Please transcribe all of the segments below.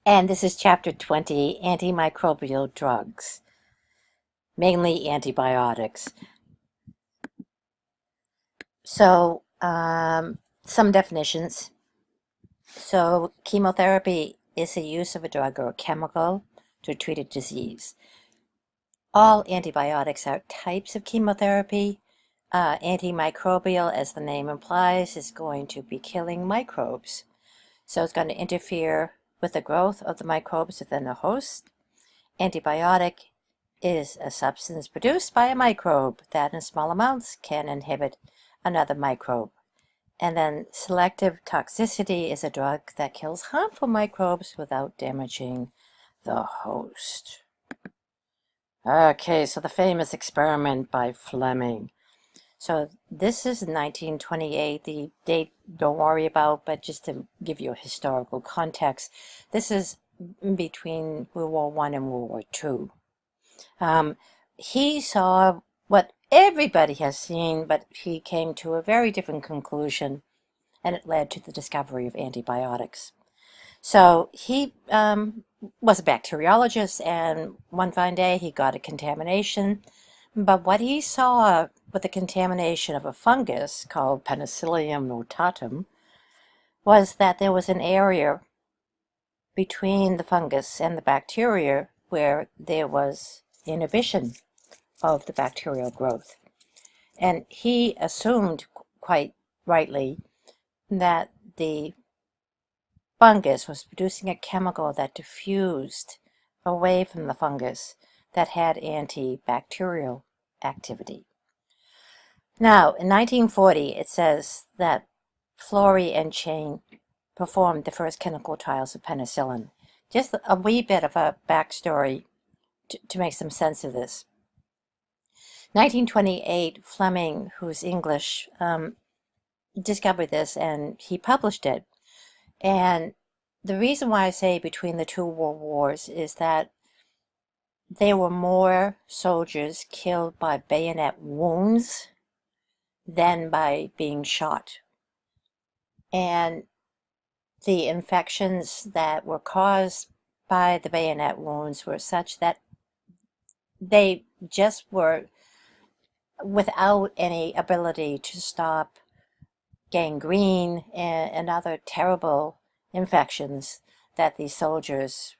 And this is Chapter 20, Antimicrobial Drugs, mainly antibiotics. So, some definitions. So, chemotherapy is the use of a drug or a chemical to treat a disease. All antibiotics are types of chemotherapy. Antimicrobial, as the name implies, is going to be killing microbes. So it's going to interfere with the growth of the microbes within the host. Antibiotic is a substance produced by a microbe that in small amounts can inhibit another microbe. And then selective toxicity is a drug that kills harmful microbes without damaging the host. Okay, so the famous experiment by Fleming. So this is 1928, the date don't worry about, but just to give you a historical context, this is between World War I and World War II. He saw what everybody has seen, but he came to a very different conclusion, and it led to the discovery of antibiotics. So he was a bacteriologist, and one fine day he got a contamination. But what he saw with the contamination of a fungus called Penicillium notatum was that there was an area between the fungus and the bacteria where there was inhibition of the bacterial growth. And he assumed, quite rightly, that the fungus was producing a chemical that diffused away from the fungus that had antibacterial activity. Now, in 1940, it says that Florey and Chain performed the first clinical trials of penicillin. Just a wee bit of a backstory to make some sense of this. 1928, Fleming, who's English, discovered this and he published it. And the reason why I say between the two world wars is that there were more soldiers killed by bayonet wounds than by being shot. And the infections that were caused by the bayonet wounds were such that they just were without any ability to stop gangrene and other terrible infections that these soldiers,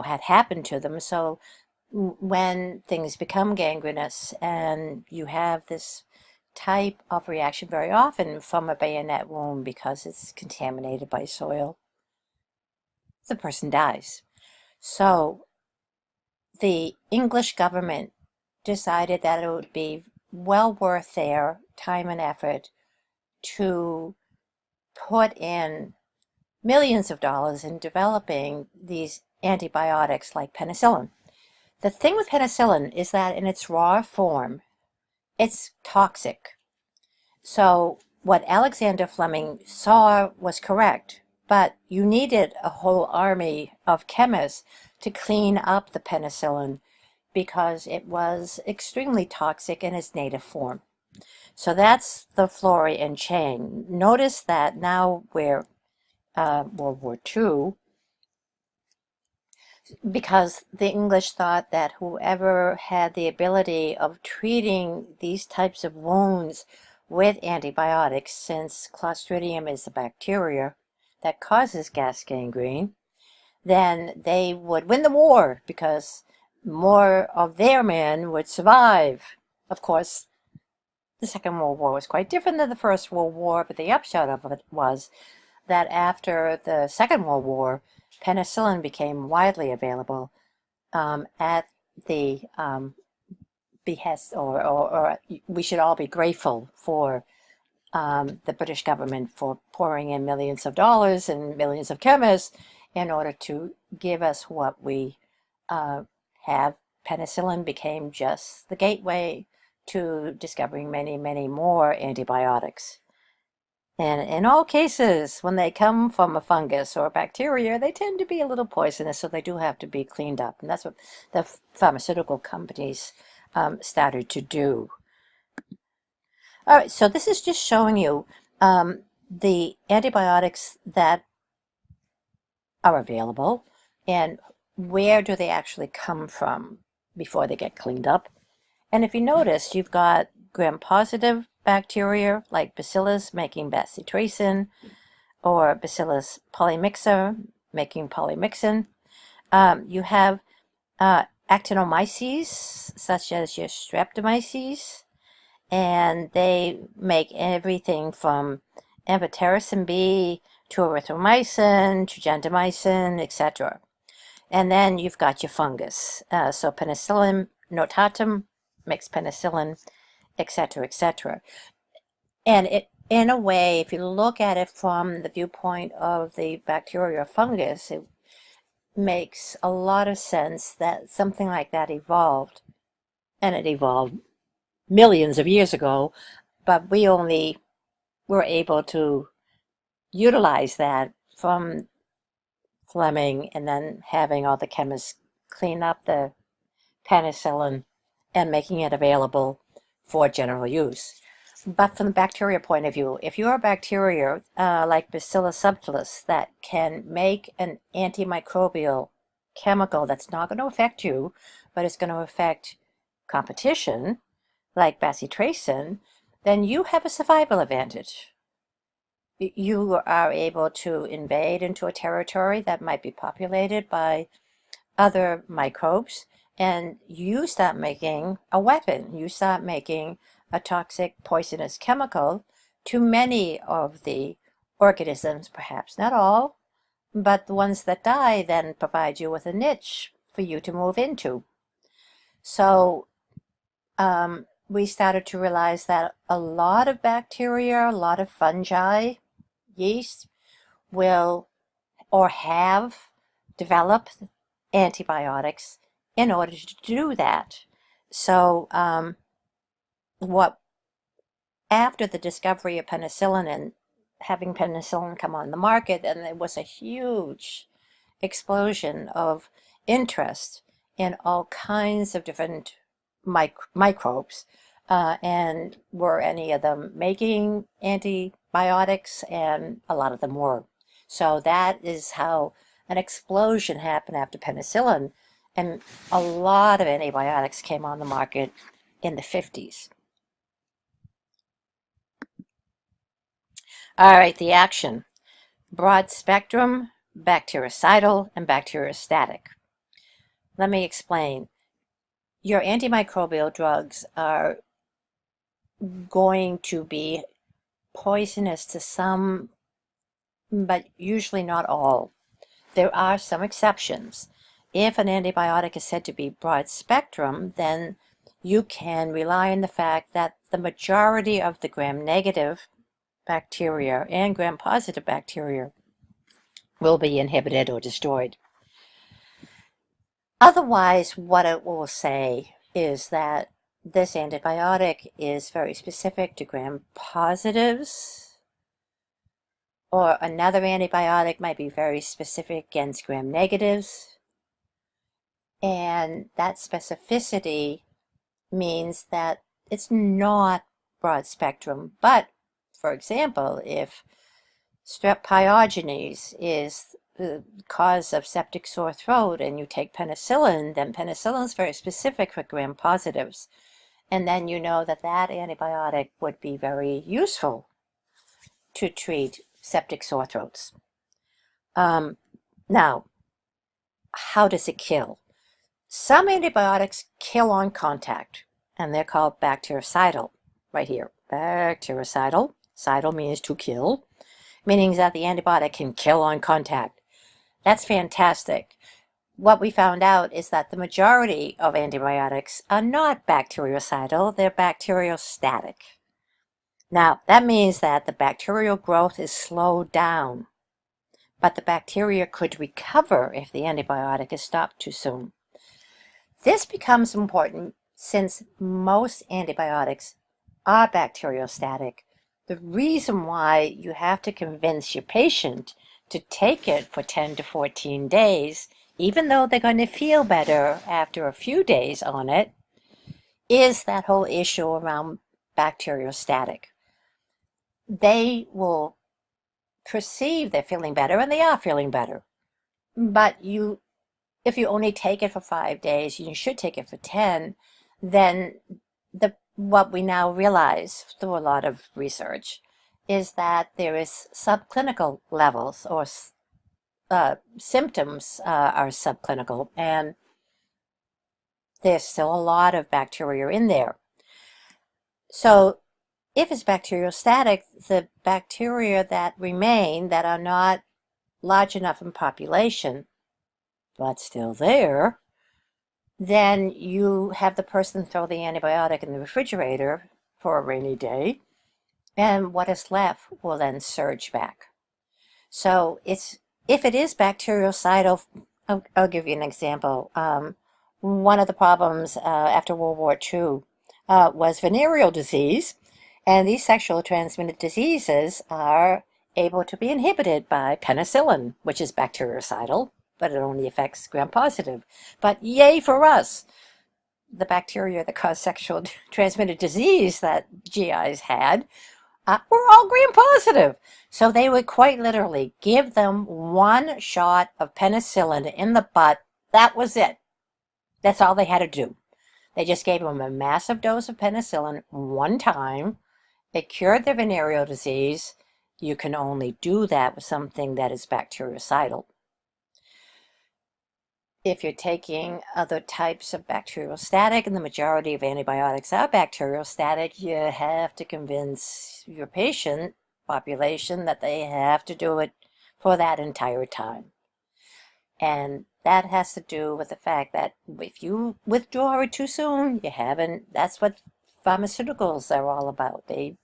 had happened to them. So when things become gangrenous and you have this type of reaction very often from a bayonet wound because it's contaminated by soil, the person dies. So the English government decided that it would be well worth their time and effort to put in millions of dollars in developing these antibiotics like penicillin. The thing with penicillin is that in its raw form, it's toxic. So what Alexander Fleming saw was correct, but you needed a whole army of chemists to clean up the penicillin because it was extremely toxic in its native form. So that's the Florey and Chain. Notice that now we're World War II, because the English thought that whoever had the ability of treating these types of wounds with antibiotics, since Clostridium is the bacteria that causes gas gangrene, then they would win the war because more of their men would survive. Of course, the Second World War was quite different than the First World War, but the upshot of it was that after the Second World War, penicillin became widely available at the behest, or we should all be grateful for the British government for pouring in millions of dollars and millions of chemists in order to give us what we have. Penicillin became just the gateway to discovering many, many more antibiotics. And in all cases, when they come from a fungus or a bacteria, they tend to be a little poisonous, so they do have to be cleaned up. And that's what the pharmaceutical companies started to do. All right, so this is just showing you the antibiotics that are available, and where do they actually come from before they get cleaned up. And if you notice, you've got gram-positive bacteria like Bacillus making bacitracin, or Bacillus polymyxa making polymyxin. You have actinomyces, such as your streptomyces, and they make everything from amphotericin B to erythromycin to gentamicin, etc. And then you've got your fungus. So penicillin notatum makes penicillin, etc., etc. And it, in a way, if you look at it from the viewpoint of the bacteria or fungus, it makes a lot of sense that something like that evolved. And it evolved millions of years ago, but we only were able to utilize that from Fleming and then having all the chemists clean up the penicillin and making it available for general use. But from the bacteria point of view, if you're a bacteria like Bacillus subtilis that can make an antimicrobial chemical that's not going to affect you, but it's going to affect competition, like bacitracin, then you have a survival advantage. You are able to invade into a territory that might be populated by other microbes, and you start making a weapon. You start making a toxic, poisonous chemical to many of the organisms, perhaps not all, but the ones that die then provide you with a niche for you to move into. So we started to realize that a lot of bacteria, a lot of fungi, yeast will or have developed antibiotics in order to do that. So what after the discovery of penicillin and having penicillin come on the market, and there was a huge explosion of interest in all kinds of different microbes. And were any of them making antibiotics? And a lot of them were. So that is how an explosion happened after penicillin, and a lot of antibiotics came on the market in the 50s. All right, the action. Broad spectrum, bactericidal, and bacteriostatic. Let me explain. Your antimicrobial drugs are going to be poisonous to some, but usually not all. There are some exceptions. If an antibiotic is said to be broad spectrum, then you can rely on the fact that the majority of the gram-negative bacteria and gram-positive bacteria will be inhibited or destroyed. Otherwise, what it will say is that this antibiotic is very specific to gram-positives, or another antibiotic might be very specific against gram-negatives, and that specificity means that it's not broad spectrum. But, for example, if strep pyogenes is the cause of septic sore throat and you take penicillin, then penicillin is very specific for gram-positives. And then you know that that antibiotic would be very useful to treat septic sore throats. Now, how does it kill? Some antibiotics kill on contact, and they're called bactericidal. Right here, bactericidal. Cidal means to kill, meaning that the antibiotic can kill on contact. That's fantastic. What we found out is that the majority of antibiotics are not bactericidal, they're bacteriostatic. Now, that means that the bacterial growth is slowed down, but the bacteria could recover if the antibiotic is stopped too soon. This becomes important since most antibiotics are bacteriostatic. The reason why you have to convince your patient to take it for 10 to 14 days, even though they're going to feel better after a few days on it, is that whole issue around bacteriostatic. They will perceive they're feeling better, and they are feeling better. But if you only take it for 5 days, you should take it for 10, then what we now realize through a lot of research is that there is subclinical levels, or symptoms are subclinical, and there's still a lot of bacteria in there. So if it's bacteriostatic, the bacteria that remain that are not large enough in population, but still there, then you have the person throw the antibiotic in the refrigerator for a rainy day, and what is left will then surge back. So if it is bactericidal, I'll give you an example. One of the problems after World War II was venereal disease, and these sexually transmitted diseases are able to be inhibited by penicillin, which is bactericidal, but it only affects gram-positive. But yay for us! The bacteria that cause sexual transmitted disease that GIs had were all gram-positive. So they would quite literally give them one shot of penicillin in the butt. That was it. That's all they had to do. They just gave them a massive dose of penicillin one time. It cured their venereal disease. You can only do that with something that is bactericidal. If you're taking other types of bacteriostatic, and the majority of antibiotics are bacteriostatic, you have to convince your patient population that they have to do it for that entire time. And that has to do with the fact that if you withdraw it too soon, you haven't. That's what pharmaceuticals are all about. They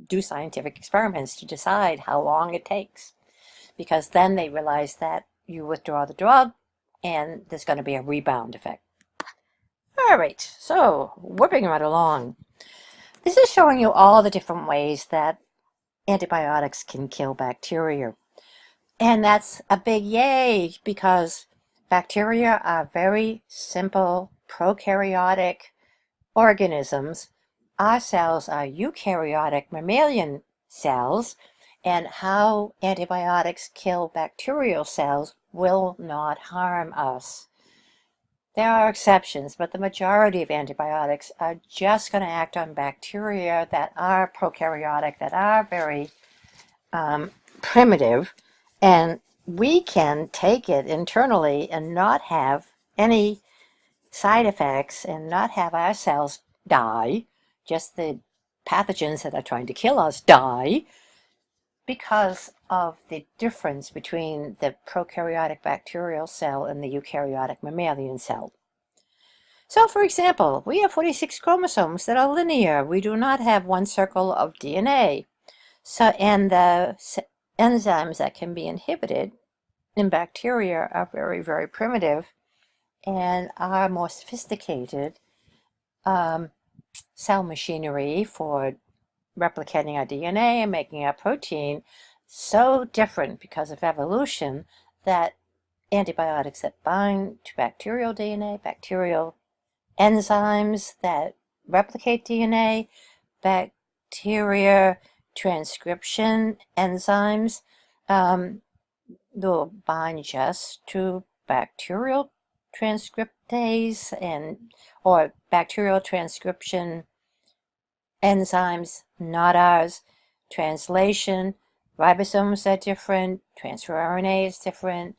do scientific experiments to decide how long it takes, because then they realize that you withdraw the drug and there's going to be a rebound effect. All right, so whipping right along. This is showing you all the different ways that antibiotics can kill bacteria. And that's a big yay, because bacteria are very simple prokaryotic organisms. Our cells are eukaryotic mammalian cells, and how antibiotics kill bacterial cells will not harm us. There are exceptions, but the majority of antibiotics are just going to act on bacteria that are prokaryotic, that are very primitive, and we can take it internally and not have any side effects and not have our cells die, just the pathogens that are trying to kill us die, because of the difference between the prokaryotic bacterial cell and the eukaryotic mammalian cell. So, for example, we have 46 chromosomes that are linear. We do not have one circle of DNA. So, and the enzymes that can be inhibited in bacteria are very, very primitive and are more sophisticated cell machinery for replicating our DNA and making our protein, so different because of evolution that antibiotics that bind to bacterial DNA, bacterial enzymes that replicate DNA, bacteria transcription enzymes, they'll bind just to bacterial transcriptase or bacterial transcription enzymes, not ours. Translation, ribosomes are different, transfer RNA is different,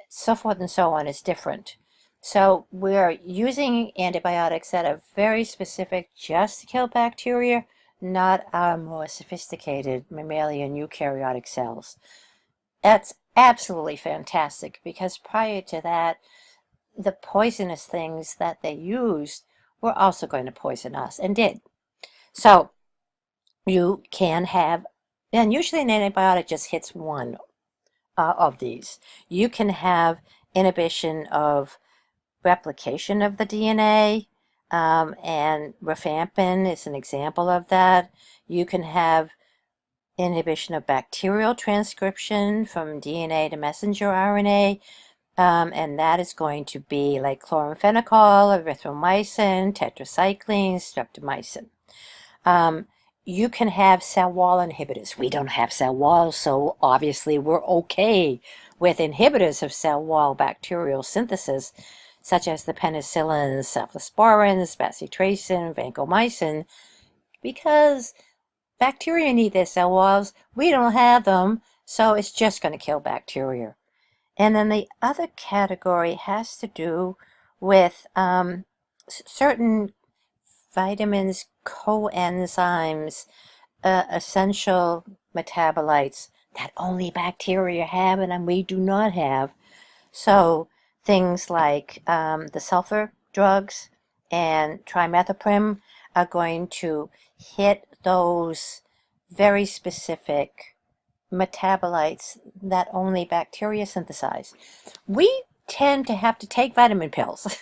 so forth and so on is different. So we're using antibiotics that are very specific just to kill bacteria, not our more sophisticated mammalian eukaryotic cells. That's absolutely fantastic, because prior to that, the poisonous things that they used were also going to poison us, and did. So you can have, and usually an antibiotic just hits one of these. You can have inhibition of replication of the DNA, and rifampin is an example of that. You can have inhibition of bacterial transcription from DNA to messenger RNA, and that is going to be like chloramphenicol, erythromycin, tetracycline, streptomycin. You can have cell wall inhibitors. We don't have cell walls, so obviously we're okay with inhibitors of cell wall bacterial synthesis, such as the penicillins, cephalosporins, bacitracin, vancomycin, because bacteria need their cell walls. We don't have them, so it's just going to kill bacteria. And then the other category has to do with certain vitamins, coenzymes, essential metabolites that only bacteria have and we do not have. So things like the sulfur drugs and trimethoprim are going to hit those very specific metabolites that only bacteria synthesize. We tend to have to take vitamin pills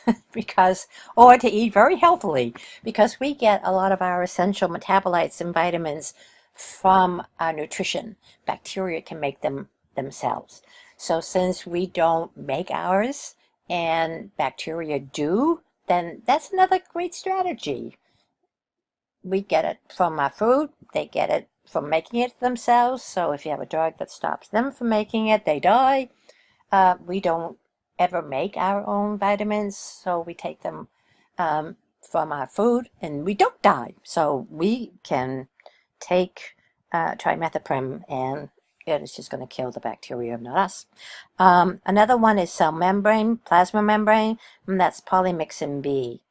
or to eat very healthily, because we get a lot of our essential metabolites and vitamins from our nutrition. Bacteria can make them themselves. So since we don't make ours and bacteria do, then that's another great strategy. We get it from our food, they get it from making it themselves. So if you have a drug that stops them from making it, they die. We don't ever make our own vitamins, so we take them from our food and we don't die. So we can take trimethoprim and it's just going to kill the bacteria, not us. Another one is cell membrane, plasma membrane, and that's polymyxin B.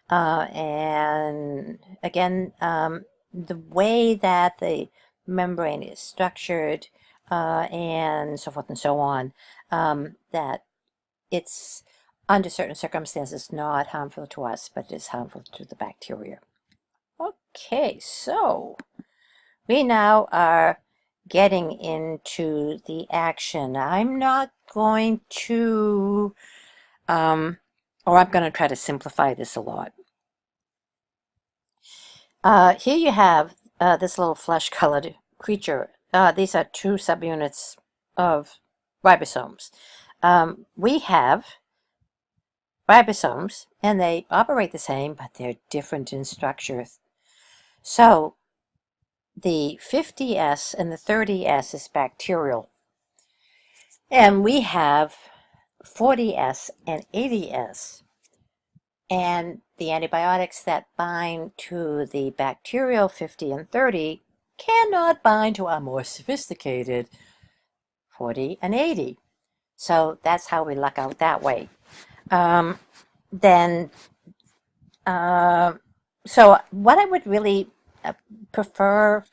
And again, the way that the membrane is structured and so forth and so on, that it's under certain circumstances not harmful to us, but it is harmful to the bacteria. Okay, so we now are getting into the action. I'm not going to, or I'm going to try to simplify this a lot. Here you have this little flesh-colored creature. These are two subunits of ribosomes. We have ribosomes, and they operate the same, but they're different in structure. So the 50S and the 30S is bacterial, and we have 40S and 80S. And the antibiotics that bind to the bacterial 50 and 30 cannot bind to our more sophisticated 40 and 80. So that's how we luck out that way. So what I would really prefer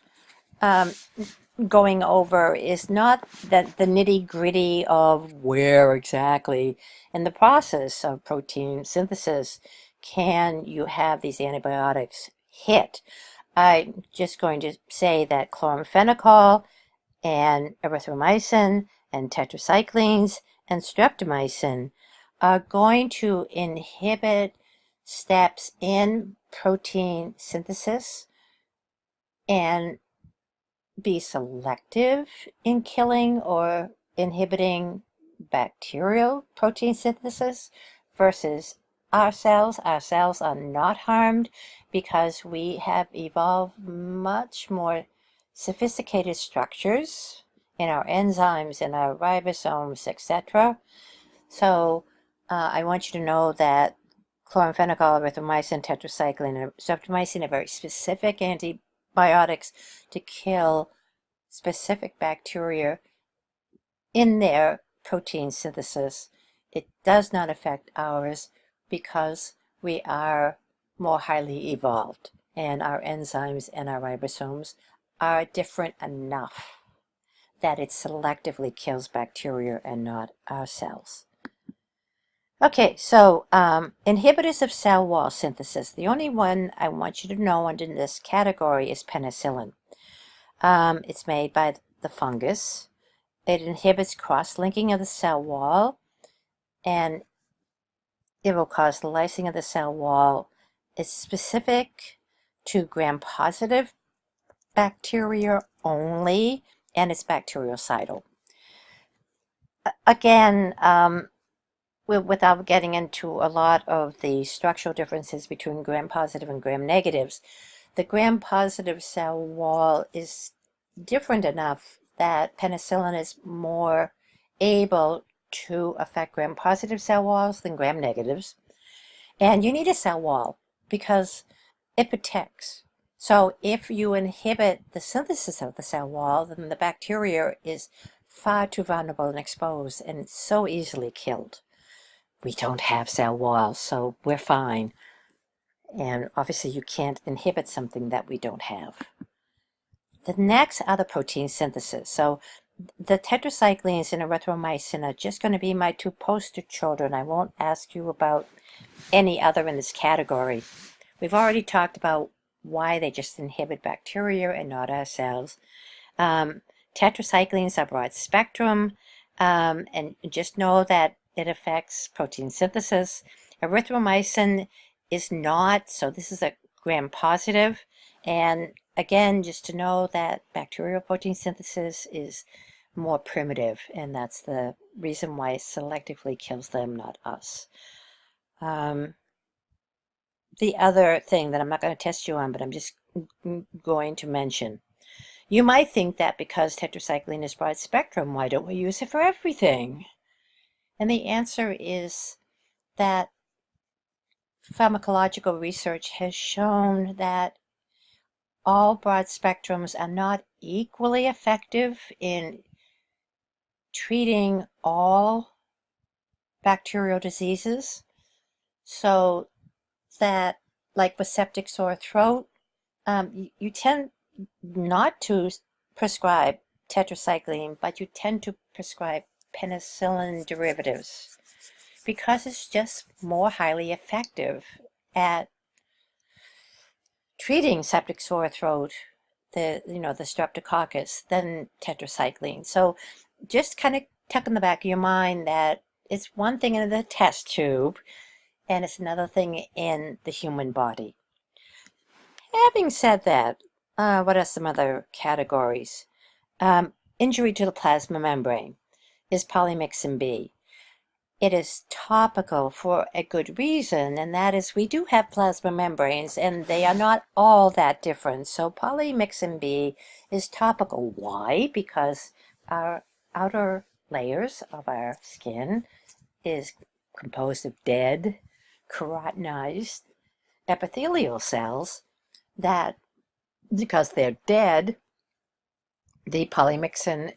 going over is not the nitty-gritty of where exactly in the process of protein synthesis can you have these antibiotics hit. I'm just going to say that chloramphenicol and erythromycin and tetracyclines and streptomycin are going to inhibit steps in protein synthesis and be selective in killing or inhibiting bacterial protein synthesis versus our cells. Our cells are not harmed because we have evolved much more sophisticated structures in our enzymes, in our ribosomes, etc. So I want you to know that chloramphenicol, erythromycin, tetracycline, and streptomycin are very specific antibiotics to kill specific bacteria in their protein synthesis. It does not affect ours because we are more highly evolved and our enzymes and our ribosomes are different enough that it selectively kills bacteria and not our cells. Okay, so inhibitors of cell wall synthesis. The only one I want you to know under this category is penicillin. It's made by the fungus. It inhibits cross-linking of the cell wall, and it will cause the lysing of the cell wall. It's specific to gram-positive bacteria only, and it's bactericidal. Again, without getting into a lot of the structural differences between gram-positive and gram-negatives, the gram-positive cell wall is different enough that penicillin is more able to affect gram-positive cell walls than gram-negatives. And you need a cell wall because it protects. So if you inhibit the synthesis of the cell wall, then the bacteria is far too vulnerable and exposed, and it's so easily killed. We don't have cell walls, so we're fine. And obviously you can't inhibit something that we don't have. The next are the protein synthesis. So the tetracyclines and erythromycin are just going to be my two poster children. I won't ask you about any other in this category. We've already talked about why they just inhibit bacteria and not our cells. Tetracyclines are broad spectrum, and just know that it affects protein synthesis. Erythromycin is not, so this is a gram-positive. And again, just to know that bacterial protein synthesis is more primitive, and that's the reason why it selectively kills them, not us. The other thing that I'm not going to test you on, but I'm just going to mention, you might think that because tetracycline is broad spectrum, why don't we use it for everything? And the answer is that pharmacological research has shown that all broad spectrums are not equally effective in treating all bacterial diseases. So that, like with septic sore throat, you tend not to prescribe tetracycline, but you tend to prescribe penicillin derivatives because it's just more highly effective at treating septic sore throat, the streptococcus, than tetracycline. So just kind of tuck in the back of your mind that it's one thing in the test tube and it's another thing in the human body. Having said that, what are some other categories? Injury to the plasma membrane is polymyxin B. It is topical for a good reason, and that is we do have plasma membranes, and they are not all that different. So polymyxin B is topical. Why? Because our outer layers of our skin is composed of dead, keratinized epithelial cells that, because they're dead, the polymyxin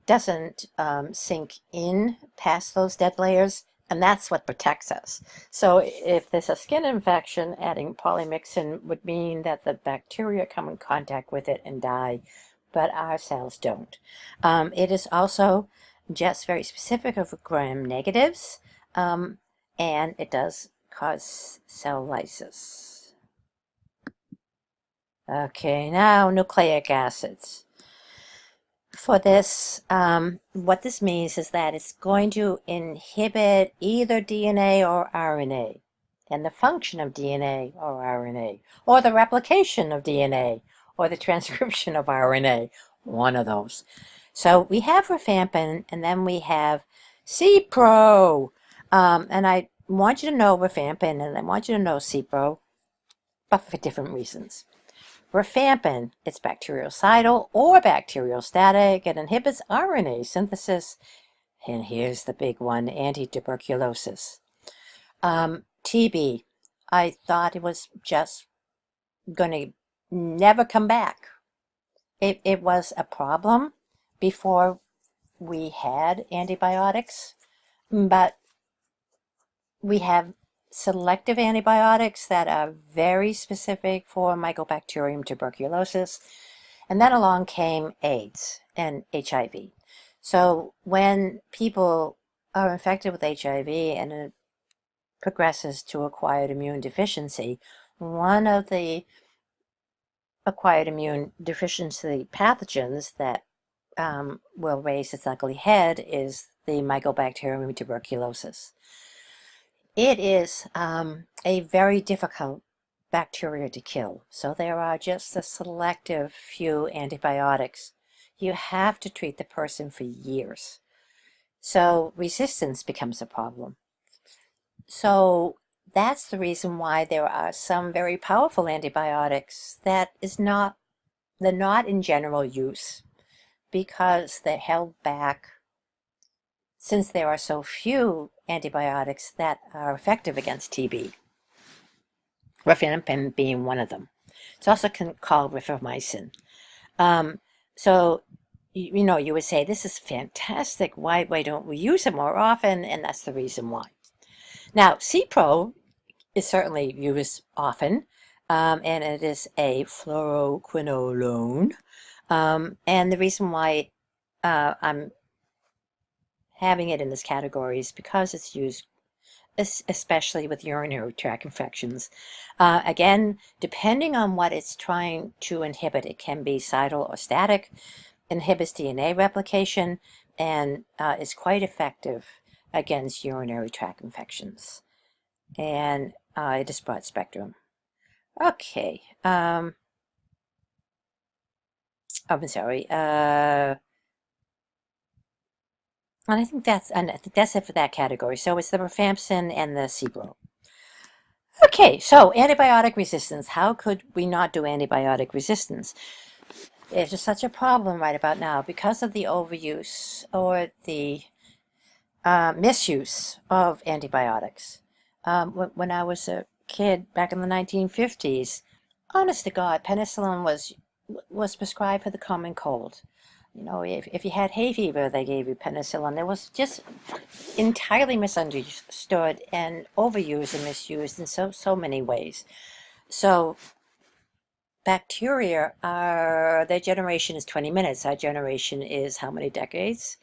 doesn't sink in past those dead layers, and that's what protects us. So if there's a skin infection, adding polymyxin would mean that the bacteria come in contact with it and die, but our cells don't. It is also just very specific of gram negatives, and it does cause cell lysis. Okay, now nucleic acids. For this, what this means is that it's going to inhibit either DNA or RNA, and the function of DNA or RNA, or the replication of DNA, or the transcription of RNA, one of those. So we have rifampin, and then we have CPRO, and I want you to know rifampin, and I want you to know CPRO, but for different reasons. Rifampin, it's bactericidal or bacteriostatic. It inhibits RNA synthesis. And here's the big one, anti-tuberculosis. TB, I thought it was just going to never come back. It was a problem before we had antibiotics, but we have selective antibiotics that are very specific for Mycobacterium tuberculosis. And then along came AIDS and HIV. So when people are infected with HIV and it progresses to acquired immune deficiency, one of the acquired immune deficiency pathogens that will raise its ugly head is the Mycobacterium tuberculosis. It is a very difficult bacteria to kill, so there are just a selective few antibiotics. You have to treat the person for years. So resistance becomes a problem. So that's the reason why there are some very powerful antibiotics they're not in general use because they're held back since there are so few antibiotics that are effective against TB, rifampin being one of them. It's also called rifamycin. Um, so, you would say, this is fantastic. Why don't we use it more often? And that's the reason why. Now, Cipro is certainly used often, and it is a fluoroquinolone. And the reason why I'm having it in this category is because it's used especially with urinary tract infections. Again, depending on what it's trying to inhibit, it can be cidal or static, inhibits DNA replication, and is quite effective against urinary tract infections. And it is broad spectrum. Okay. I'm sorry. And I think that's it for that category. So it's the rifampicin and the Cipro. Okay, so antibiotic resistance. How could we not do antibiotic resistance? It's just such a problem right about now because of the overuse or the misuse of antibiotics. When I was a kid back in the 1950s, honest to God, penicillin was prescribed for the common cold. If you had hay fever, they gave you penicillin. It was just entirely misunderstood and overused and misused in so many ways. So bacteria their generation is 20 minutes. Our generation is how many decades?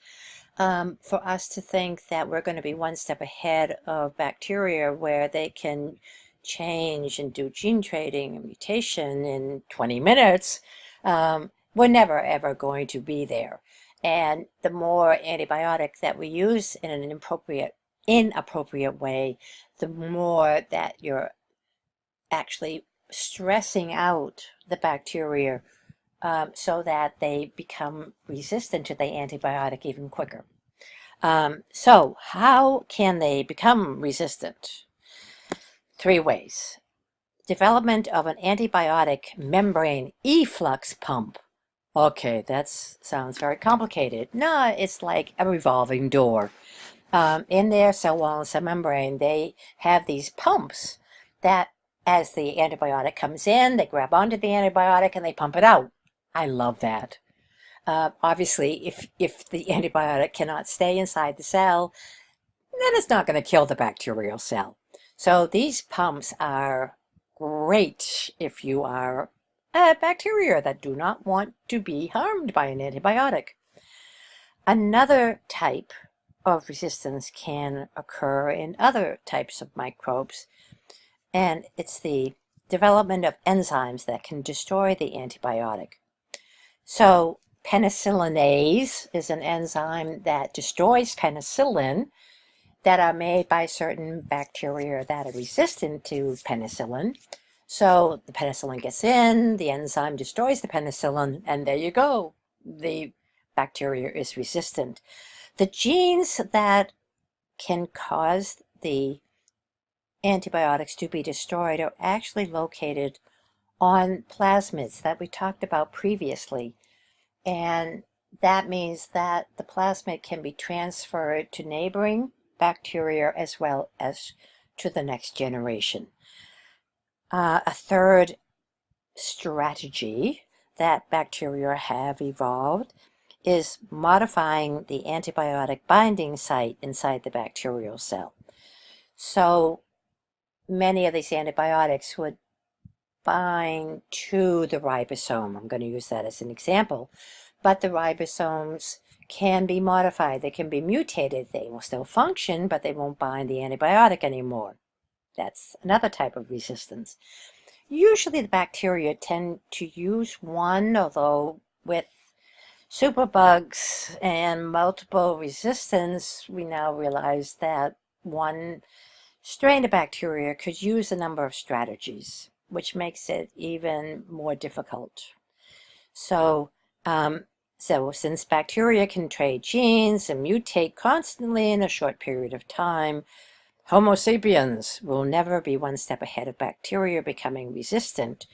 For us to think that we're going to be one step ahead of bacteria where they can change and do gene trading and mutation in 20 minutes, we're never ever going to be there. And the more antibiotic that we use in an inappropriate way, the more that you're actually stressing out the bacteria so that they become resistant to the antibiotic even quicker. So how can they become resistant? 3 ways. Development of an antibiotic membrane efflux pump. Okay, that sounds very complicated. No, it's like a revolving door. In their cell wall and cell membrane, they have these pumps that, as the antibiotic comes in, they grab onto the antibiotic and they pump it out. I love that. Obviously, if the antibiotic cannot stay inside the cell, then it's not going to kill the bacterial cell. So these pumps are great if you are bacteria that do not want to be harmed by an antibiotic. Another type of resistance can occur in other types of microbes, and it's the development of enzymes that can destroy the antibiotic. So penicillinase is an enzyme that destroys penicillin that are made by certain bacteria that are resistant to penicillin. So the penicillin gets in, the enzyme destroys the penicillin, and there you go. The bacteria is resistant. The genes that can cause the antibiotics to be destroyed are actually located on plasmids that we talked about previously. And that means that the plasmid can be transferred to neighboring bacteria as well as to the next generation. A third strategy that bacteria have evolved is modifying the antibiotic binding site inside the bacterial cell. So many of these antibiotics would bind to the ribosome. I'm going to use that as an example. But the ribosomes can be modified. They can be mutated. They will still function, but they won't bind the antibiotic anymore. That's another type of resistance. Usually the bacteria tend to use one, although with superbugs and multiple resistance, we now realize that one strain of bacteria could use a number of strategies, which makes it even more difficult. So since bacteria can trade genes and mutate constantly in a short period of time, Homo sapiens will never be one step ahead of bacteria becoming resistant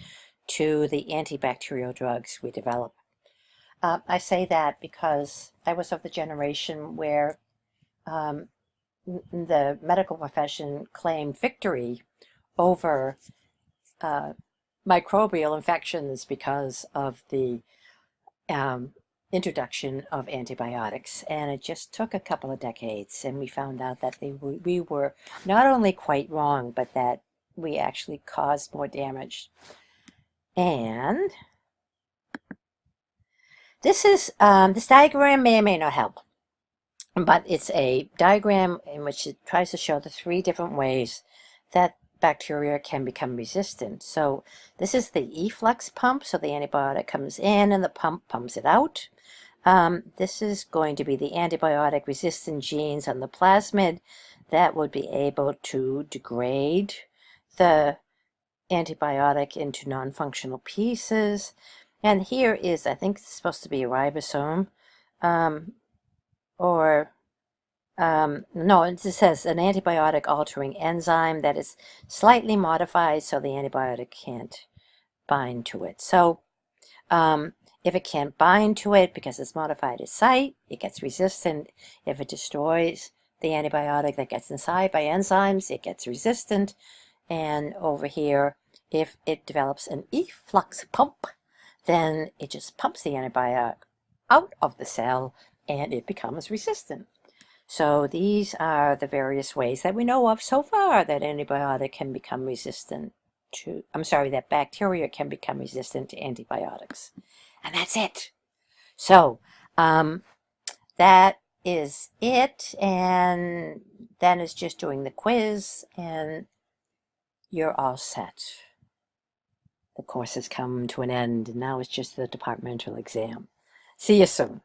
to the antibacterial drugs we develop. I say that because I was of the generation where the medical profession claimed victory over microbial infections because of the introduction of antibiotics. And it just took a couple of decades, and we found out that we were not only quite wrong, but that we actually caused more damage. And this diagram may or may not help, but it's a diagram in which it tries to show the 3 different ways that bacteria can become resistant. So this is the efflux pump, so the antibiotic comes in and the pump pumps it out. This is going to be the antibiotic resistant genes on the plasmid that would be able to degrade the antibiotic into non-functional pieces. And here is, I think it's supposed to be a ribosome, no, it just says an antibiotic altering enzyme that is slightly modified so the antibiotic can't bind to it. So if it can't bind to it because it's modified its site, it gets resistant. If it destroys the antibiotic that gets inside by enzymes, it gets resistant. And over here, if it develops an efflux pump, then it just pumps the antibiotic out of the cell and it becomes resistant. So these are the various ways that we know of so far that antibiotic can become resistant to, that bacteria can become resistant to antibiotics. And that's it. So that is it. And then it's just doing the quiz and you're all set. The course has come to an end and now it's just the departmental exam. See you soon.